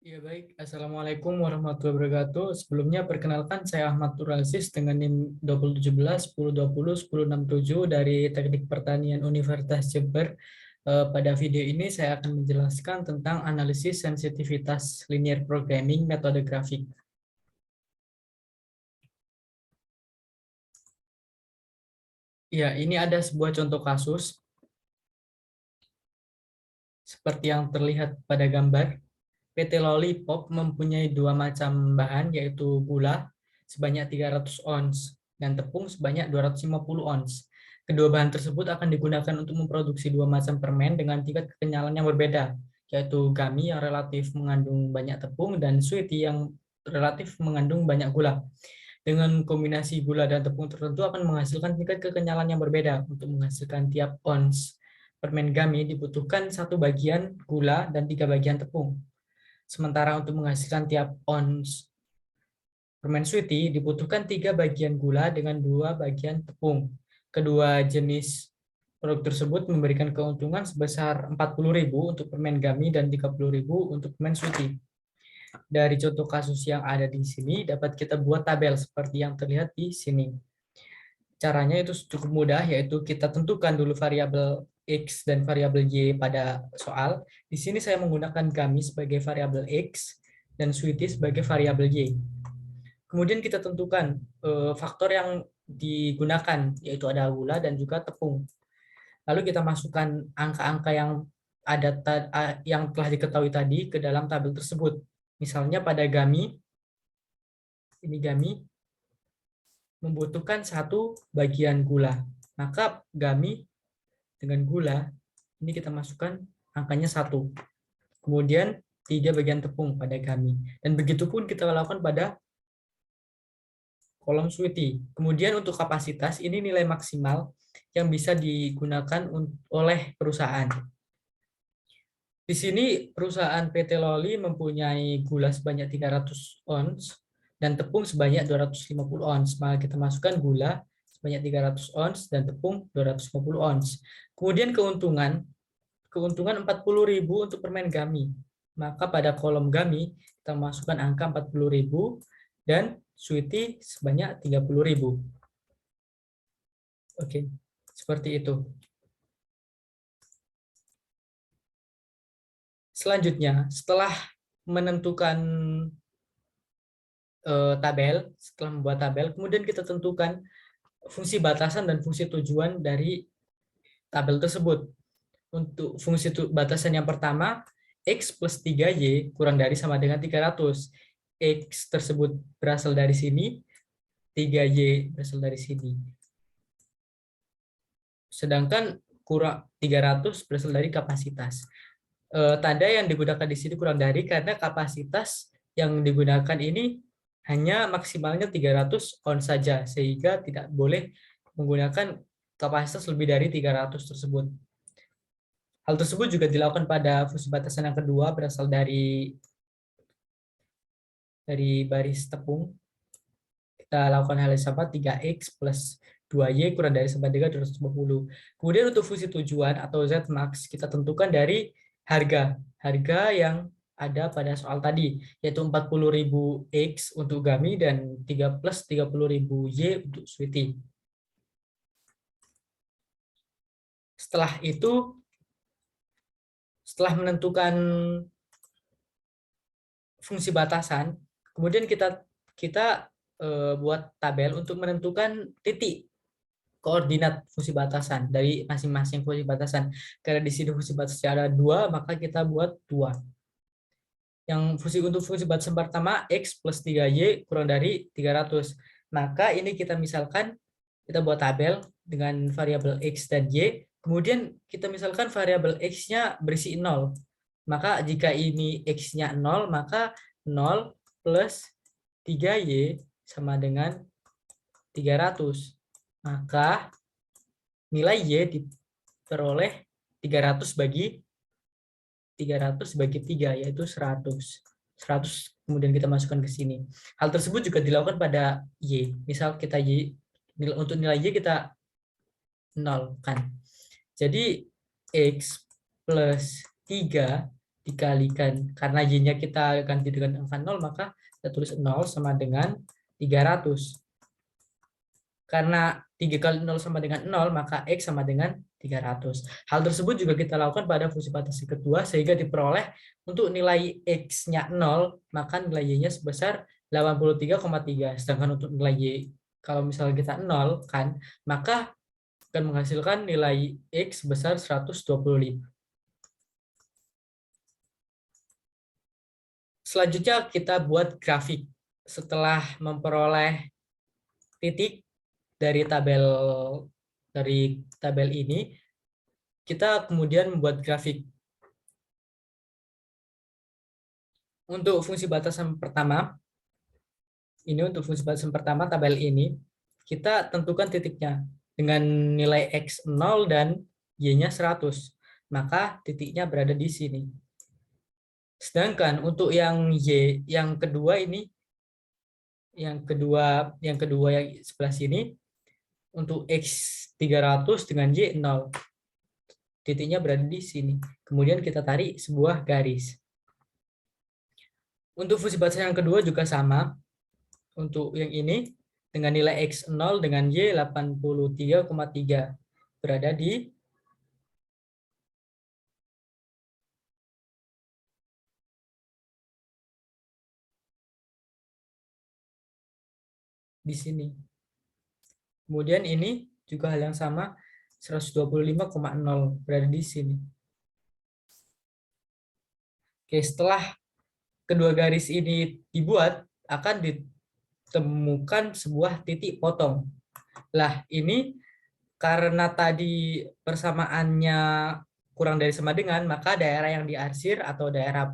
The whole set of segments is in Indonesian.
Ya baik, Assalamualaikum warahmatullahi wabarakatuh. Sebelumnya perkenalkan saya Ahmad Turasis dengan NIM 2017 1020 1067 dari Teknik Pertanian Universitas Jember. Pada video ini saya akan menjelaskan tentang analisis sensitivitas linear programming metode grafik. Ya, ini ada sebuah contoh kasus seperti yang terlihat pada gambar. PT Lollipop mempunyai dua macam bahan, yaitu gula sebanyak 300 ons dan tepung sebanyak 250 ons. Kedua bahan tersebut akan digunakan untuk memproduksi dua macam permen dengan tingkat kekenyalan yang berbeda, yaitu gummy yang relatif mengandung banyak tepung dan sweetie yang relatif mengandung banyak gula. Dengan kombinasi gula dan tepung tertentu akan menghasilkan tingkat kekenyalan yang berbeda. Untuk menghasilkan tiap ons permen gummy dibutuhkan satu bagian gula dan 3 bagian tepung. Sementara untuk menghasilkan tiap ons permen sweetie dibutuhkan 3 bagian gula dengan 2 bagian tepung. Kedua jenis produk tersebut memberikan keuntungan sebesar 40.000 untuk permen gummy dan 30.000 untuk permen sweetie. Dari contoh kasus yang ada di sini dapat kita buat tabel seperti yang terlihat di sini. Caranya itu cukup mudah, yaitu kita tentukan dulu variabel X dan variabel Y pada soal. Di sini saya menggunakan gummy sebagai variabel X dan sweetie sebagai variabel Y. Kemudian kita tentukan faktor yang digunakan, yaitu ada gula dan juga tepung. Lalu kita masukkan angka-angka yang ada yang telah diketahui tadi ke dalam tabel tersebut. Misalnya pada gummy, ini gummy membutuhkan satu bagian gula. Maka gummy dengan gula, ini kita masukkan angkanya 1. Kemudian 3 bagian tepung pada gummy. Dan begitu pun kita lakukan pada kolom sweetie. Kemudian untuk kapasitas, ini nilai maksimal yang bisa digunakan oleh perusahaan. Di sini perusahaan PT Loli mempunyai gula sebanyak 300 ons dan tepung sebanyak 250 ons. Maka kita masukkan gula sebanyak 300 ons dan tepung 250 ons. Kemudian keuntungan 40.000 untuk permen gummy. Maka pada kolom gummy kita masukkan angka 40.000 dan sweetie sebanyak 30.000. Oke, seperti itu. Selanjutnya, setelah menentukan setelah membuat tabel, kemudian kita tentukan fungsi batasan dan fungsi tujuan dari tabel tersebut. Untuk fungsi batasan yang pertama, X plus 3Y kurang dari sama dengan 300. X tersebut berasal dari sini, 3Y berasal dari sini. Sedangkan kurang 300 berasal dari kapasitas. Tanda yang digunakan di sini kurang dari karena kapasitas yang digunakan ini hanya maksimalnya 300 ons saja, sehingga tidak boleh menggunakan kapasitas lebih dari 300 tersebut. Hal tersebut juga dilakukan pada fungsi batasan yang kedua, berasal dari baris tepung. Kita lakukan hal yang sama, 3X plus 2Y kurang dari sama dengan 250. Kemudian untuk fungsi tujuan atau Z max, kita tentukan dari harga yang ada pada soal tadi, yaitu 40.000 X untuk gummy dan 3 plus 30.000 Y untuk sweetie. Setelah itu, setelah menentukan fungsi batasan, kemudian kita buat tabel untuk menentukan titik koordinat fungsi batasan dari masing-masing fungsi batasan. Karena di sini fungsi batasan ada 2, maka kita buat 2. Yang untuk fungsi batasan pertama, X plus 3Y kurang dari 300. Maka ini kita misalkan, kita buat tabel dengan variabel X dan Y. Kemudian kita misalkan variabel X-nya berisi 0. Maka jika ini X-nya 0, maka 0 plus 3Y sama dengan 300. Maka nilai Y diperoleh 300 bagi 3 yaitu 100. 100 kemudian kita masukkan ke sini. Hal tersebut juga dilakukan pada Y. Misal kita Y, untuk nilai Y kita 0 kan. Jadi X plus 3 dikalikan, karena y-nya kita ganti dengan angka 0, maka kita tulis 0 sama dengan 300. Karena 3 kali 0 sama dengan 0, maka X sama dengan 300. Hal tersebut juga kita lakukan pada fungsi batasi kedua, sehingga diperoleh untuk nilai X-nya 0, maka nilai Y-nya sebesar 83,3. Sedangkan untuk nilai Y, kalau misalnya kita 0, kan, maka akan menghasilkan nilai X sebesar 125. Selanjutnya kita buat grafik. Setelah memperoleh titik dari tabel ini, kita kemudian membuat grafik. Untuk fungsi batasan pertama, tabel ini, kita tentukan titiknya dengan nilai X 0 dan Y-nya 100. Maka titiknya berada di sini. Sedangkan untuk yang Y, yang kedua yang sebelah sini, untuk X 300 dengan Y 0. Titiknya berada di sini. Kemudian kita tarik sebuah garis. Untuk fungsi batasan yang kedua juga sama. Untuk yang ini, dengan nilai X 0 dengan Y 83,3. Berada di sini. Kemudian ini juga hal yang sama, 125,0 berada di sini. Oke, setelah kedua garis ini dibuat, akan ditemukan sebuah titik potong. Lah, ini karena tadi persamaannya kurang dari sama dengan, maka daerah yang diarsir atau daerah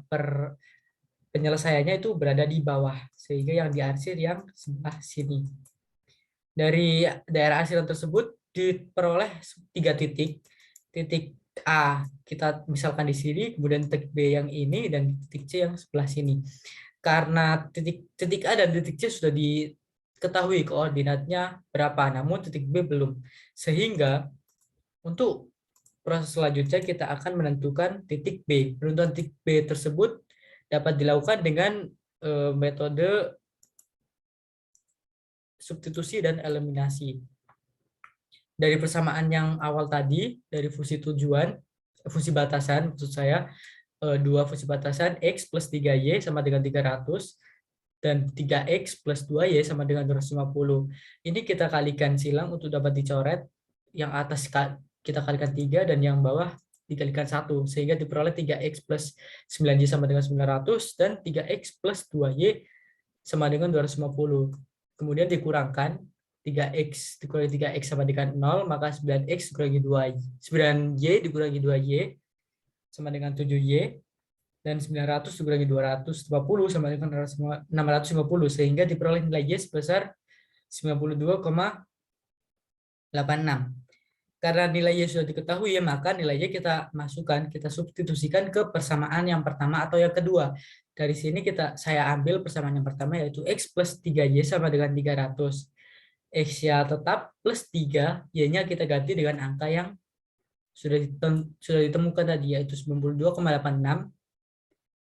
penyelesaiannya itu berada di bawah, sehingga yang diarsir yang sebelah sini. Dari daerah arsiran tersebut diperoleh 3 titik. Titik A kita misalkan di sini, kemudian titik B yang ini, dan titik C yang sebelah sini. Karena titik A dan titik C sudah diketahui koordinatnya berapa, namun titik B belum. Sehingga untuk proses selanjutnya kita akan menentukan titik B. Penentuan titik B tersebut dapat dilakukan dengan metode substitusi dan eliminasi. Dari persamaan yang awal tadi, dari fungsi batasan, maksud saya, dua fungsi batasan, X plus 3Y sama dengan 300, dan 3X plus 2Y sama dengan 250. Ini kita kalikan silang untuk dapat dicoret, yang atas kita kalikan 3, dan yang bawah dikalikan 1, sehingga diperoleh 3X plus 9Y sama dengan 900, dan 3X plus 2Y sama dengan 250. Kemudian dikurangkan 3X dikurangi 3X sama dengan 0, maka 9X dikurangi 2Y. 9Y dikurangi 2Y sama dengan 7Y, dan 900 dikurangi 250 sama dengan 650, sehingga diperoleh nilai Y sebesar 92,86. Karena nilai Y sudah diketahui, maka nilai Y kita masukkan, kita substitusikan ke persamaan yang pertama atau yang kedua. Dari sini saya ambil persamaan yang pertama, yaitu X plus 3Y sama dengan 300. X-nya tetap plus 3, Y-nya kita ganti dengan angka yang sudah ditemukan tadi, yaitu 92,86,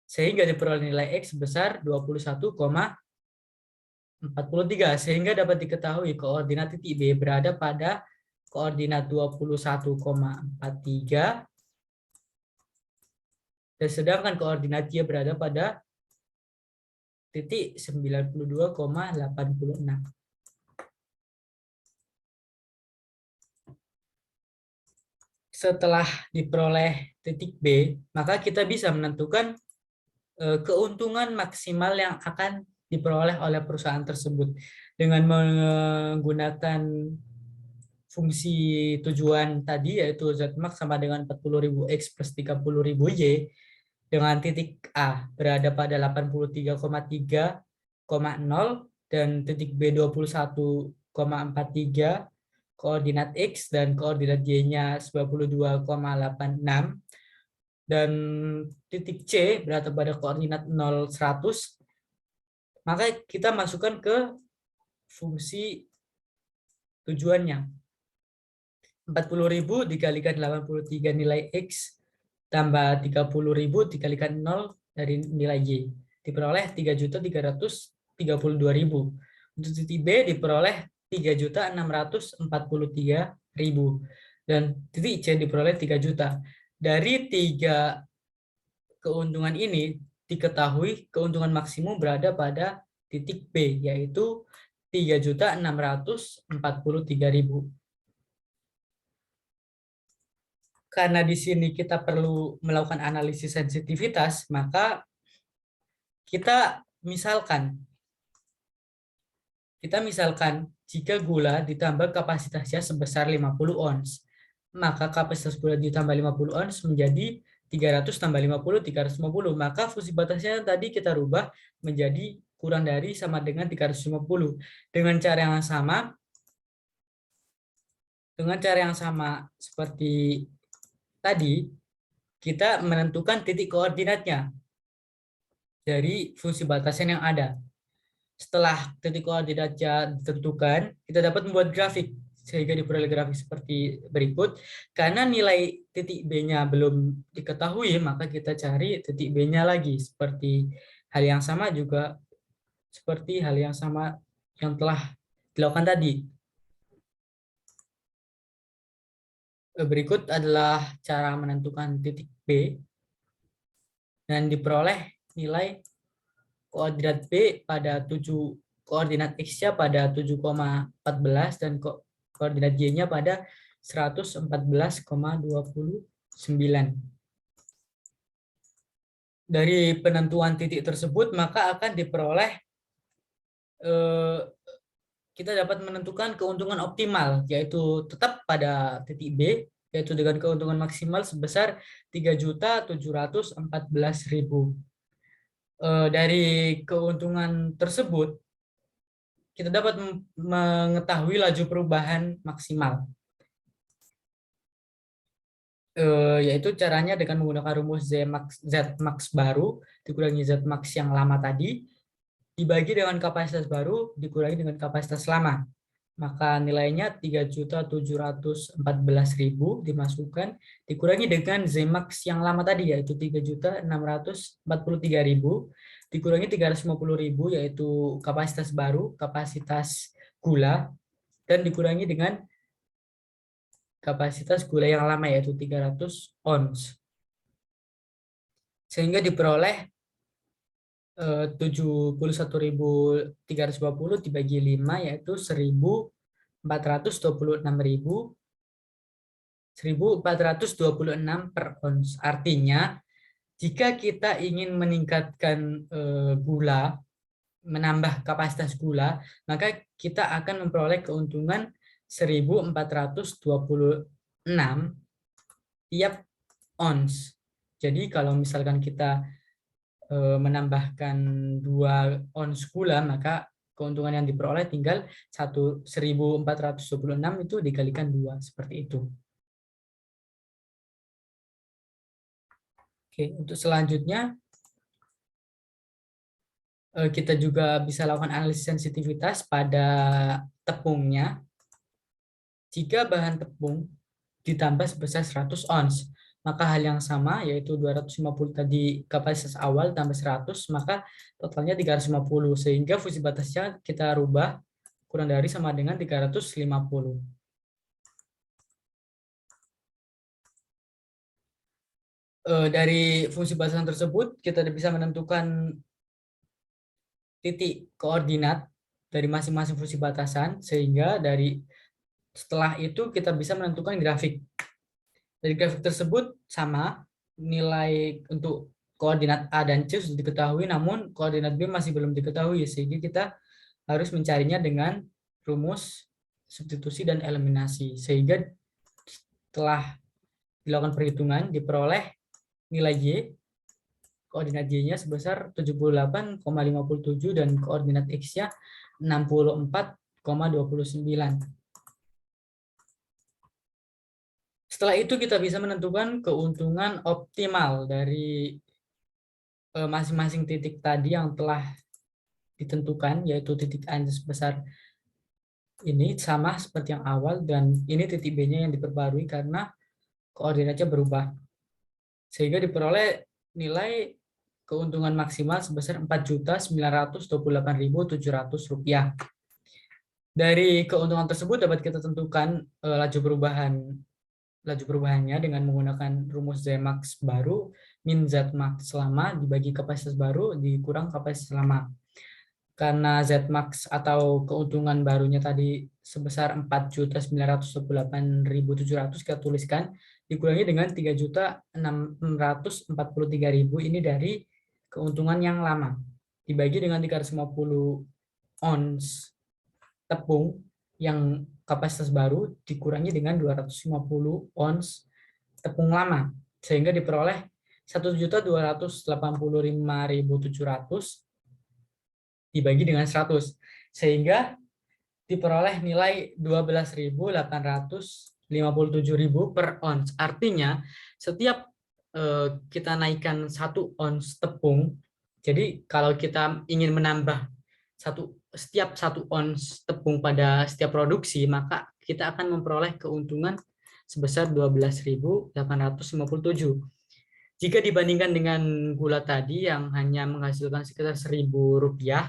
sehingga diperoleh nilai X sebesar 21,43, sehingga dapat diketahui koordinat titik B berada pada koordinat 21,43, dan sedangkan koordinat Y berada pada titik 92,86. Setelah diperoleh titik B, maka kita bisa menentukan keuntungan maksimal yang akan diperoleh oleh perusahaan tersebut dengan menggunakan fungsi tujuan tadi, yaitu Zmax sama dengan 40.000 X plus 30.000 Y, dengan titik A berada pada 83,3,0 dan titik B 21,43, koordinat X dan koordinat Y-nya 92,86, dan titik C berada pada koordinat 0, 100, maka kita masukkan ke fungsi tujuannya. 40.000 dikalikan 83 nilai X tambah 30.000 dikalikan 0 dari nilai Y. Diperoleh 3.332.000. Untuk titik B diperoleh 3.643.000. Dan titik C diperoleh 3 juta. Dari 3 keuntungan ini diketahui keuntungan maksimum berada pada titik B, yaitu 3.643.000. Karena di sini kita perlu melakukan analisis sensitivitas, maka kita misalkan jika gula ditambah kapasitasnya sebesar 50 ons, maka kapasitas gula ditambah 50 ons menjadi 300 tambah 50, 350. Maka fungsi batasnya tadi kita rubah menjadi kurang dari sama dengan 350. Dengan cara yang sama seperti tadi, kita menentukan titik koordinatnya dari fungsi batasan yang ada. Setelah titik koordinatnya ditentukan, kita dapat membuat grafik, sehingga diperoleh grafik seperti berikut. Karena nilai titik B-nya belum diketahui, maka kita cari titik B-nya lagi. Hal yang sama yang telah dilakukan tadi. Berikut adalah cara menentukan titik B, dan diperoleh nilai koordinat B pada 7, koordinat X-nya pada 7,14 dan koordinat Y-nya pada 114,29. Dari penentuan titik tersebut maka akan diperoleh kita dapat menentukan keuntungan optimal, yaitu tetap pada titik B, yaitu dengan keuntungan maksimal sebesar 3.714.000. Dari keuntungan tersebut, kita dapat mengetahui laju perubahan maksimal. Yaitu caranya dengan menggunakan rumus Z max baru dikurangi Z max yang lama tadi, dibagi dengan kapasitas baru dikurangi dengan kapasitas lama. Maka nilainya 3.714.000 dimasukkan, dikurangi dengan Z max yang lama tadi, yaitu 3.643.000, dikurangi 350.000, yaitu kapasitas baru, kapasitas gula, dan dikurangi dengan kapasitas gula yang lama, yaitu 300 ons. Sehingga diperoleh 71.320 dibagi 5, yaitu 1.426 per ons. Artinya, jika kita ingin meningkatkan gula, menambah kapasitas gula, maka kita akan memperoleh keuntungan 1.426 tiap ons. Jadi kalau misalkan kita menambahkan 2 ons gula, maka keuntungan yang diperoleh tinggal 1.426 itu dikalikan 2, seperti itu. Oke, untuk selanjutnya kita juga bisa lakukan analisis sensitivitas pada tepungnya. Jika bahan tepung ditambah sebesar 100 ons, maka hal yang sama, yaitu 250 tadi kapasitas awal tambah 100, maka totalnya 350, sehingga fungsi batasnya kita rubah kurang dari sama dengan 350. Dari fungsi batasan tersebut kita bisa menentukan titik koordinat dari masing-masing fungsi batasan, sehingga setelah itu kita bisa menentukan grafik. Dari grafik tersebut sama, nilai untuk koordinat A dan C sudah diketahui, namun koordinat B masih belum diketahui, sehingga kita harus mencarinya dengan rumus substitusi dan eliminasi. Sehingga setelah dilakukan perhitungan, diperoleh nilai Y, koordinat Y-nya sebesar 78,57 dan koordinat X-nya 64,29. Setelah itu kita bisa menentukan keuntungan optimal dari masing-masing titik tadi yang telah ditentukan, yaitu titik A sebesar ini sama seperti yang awal, dan ini titik B-nya yang diperbarui karena koordinatnya berubah. sehingga diperoleh nilai keuntungan maksimal sebesar Rp4.928.700. Dari keuntungan tersebut dapat kita tentukan laju perubahannya dengan menggunakan rumus Zmax baru min Zmax lama dibagi kapasitas baru dikurang kapasitas lama. Karena Zmax atau keuntungan barunya tadi sebesar 4.928.700 kita tuliskan dikurangi dengan 3.643.000 ini dari keuntungan yang lama dibagi dengan 350 ons tepung yang kapasitas baru dikurangi dengan 250 ons tepung lama sehingga diperoleh 1.285.700 dibagi dengan 100 sehingga diperoleh nilai 12.857.000 per ons. Artinya setiap kita naikkan 1 ons tepung, jadi kalau kita ingin menambah setiap 1 ons tepung pada setiap produksi, maka kita akan memperoleh keuntungan sebesar 12.857. Jika dibandingkan dengan gula tadi yang hanya menghasilkan sekitar Rp1.000,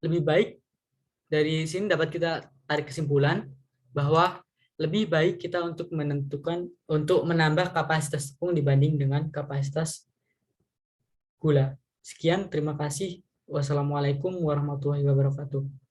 lebih baik dari sini dapat kita tarik kesimpulan bahwa lebih baik kita untuk menambah kapasitas tepung dibanding dengan kapasitas gula. Sekian, terima kasih. Wassalamualaikum warahmatullahi wabarakatuh.